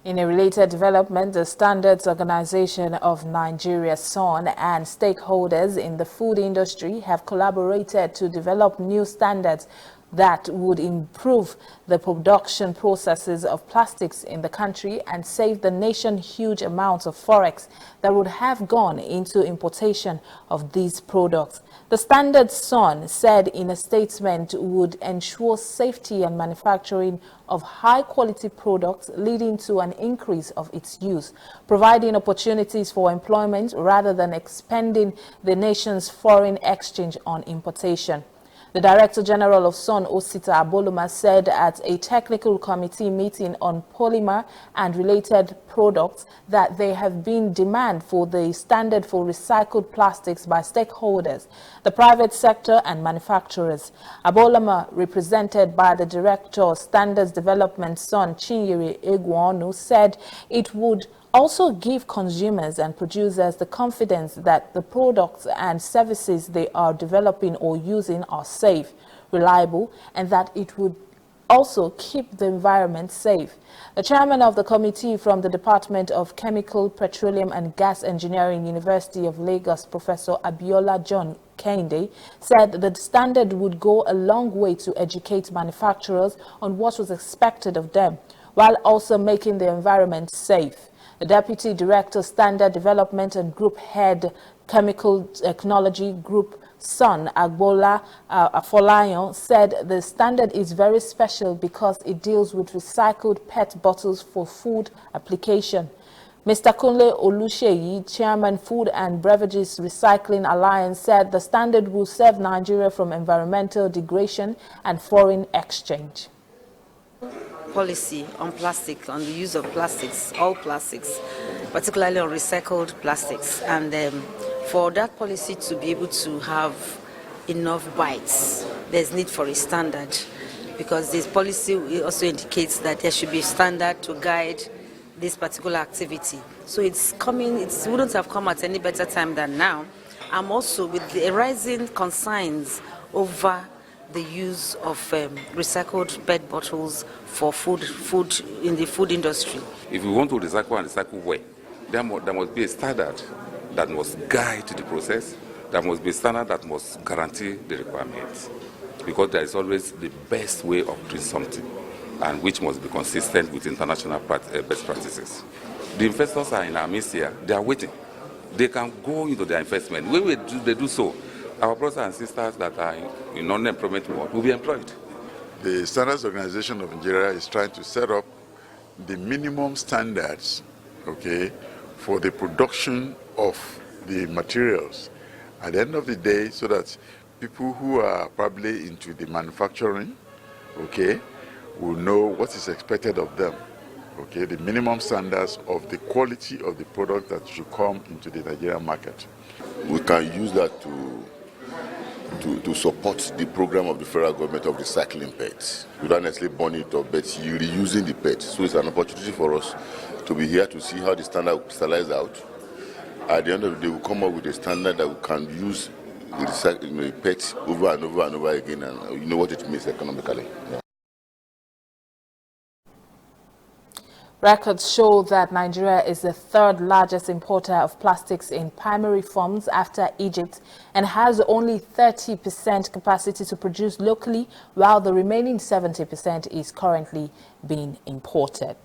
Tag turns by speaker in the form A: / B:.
A: In a related development, the Standards Organization of Nigeria, SON, and stakeholders in the food industry have collaborated to develop new standards that would improve the production processes of plastics in the country and save the nation huge amounts of forex that would have gone into importation of these products. The Standards SON said in a statement would ensure safety and manufacturing of high-quality products, leading to an increase of its use, providing opportunities for employment rather than expending the nation's foreign exchange on importation. The Director General of SON, Osita Aboloma, said at a technical committee meeting on polymer and related products that there have been demand for the standard for recycled plastics by stakeholders, the private sector and manufacturers. Aboloma, represented by the Director of Standards Development, SON, Chinyere Egwonu, said it would also give consumers and producers the confidence that the products and services they are developing or using are safe, reliable, and that it would also keep the environment safe. The chairman of the committee from the Department of Chemical, Petroleum and Gas Engineering, University of Lagos, Professor Abiola John Kende, said the standard would go a long way to educate manufacturers on what was expected of them, while also making the environment safe. The Deputy Director, Standard Development and Group Head, Chemical Technology Group, SON, Agbola Afolayan, said the standard is very special because it deals with recycled PET bottles for food application. Mr. Kunle Olusheyi, Chairman, Food and Beverages Recycling Alliance, said the standard will save Nigeria from environmental degradation and foreign exchange.
B: Policy on plastic, on the use of plastics, all plastics, particularly on recycled plastics. And for that policy to be able to have enough bites, there's need for a standard, because this policy also indicates that there should be a standard to guide this particular activity. So it's coming, it wouldn't have come at any better time than now. I'm also with the rising concerns over the use of recycled PET bottles for food in the food industry.
C: If we want to recycle and recycle well, there must be a standard that must guide the process. There must be a standard that must guarantee the requirements, because there is always the best way of doing something, and which must be consistent with international best practices. The investors are in our midst here. They are waiting. They can go into their investment. When they do so, our brothers and sisters that are in non-employment mode will be employed.
D: The Standards Organization of Nigeria is trying to set up the minimum standards, okay, for the production of the materials at the end of the day, so that people who are probably into the manufacturing, okay, will know what is expected of them, okay, the minimum standards of the quality of the product that should come into the Nigerian market.
E: We can use that to support the program of the federal government of recycling PET. We don't necessarily burn it up, but you're reusing the PET. So it's an opportunity for us to be here to see how the standard will crystallize out. At the end of the day, we'll come up with a standard that we can use the PET over and over and over again, and you know what it means economically. Yeah.
A: Records show that Nigeria is the third largest importer of plastics in primary forms after Egypt, and has only 30% capacity to produce locally, while the remaining 70% is currently being imported.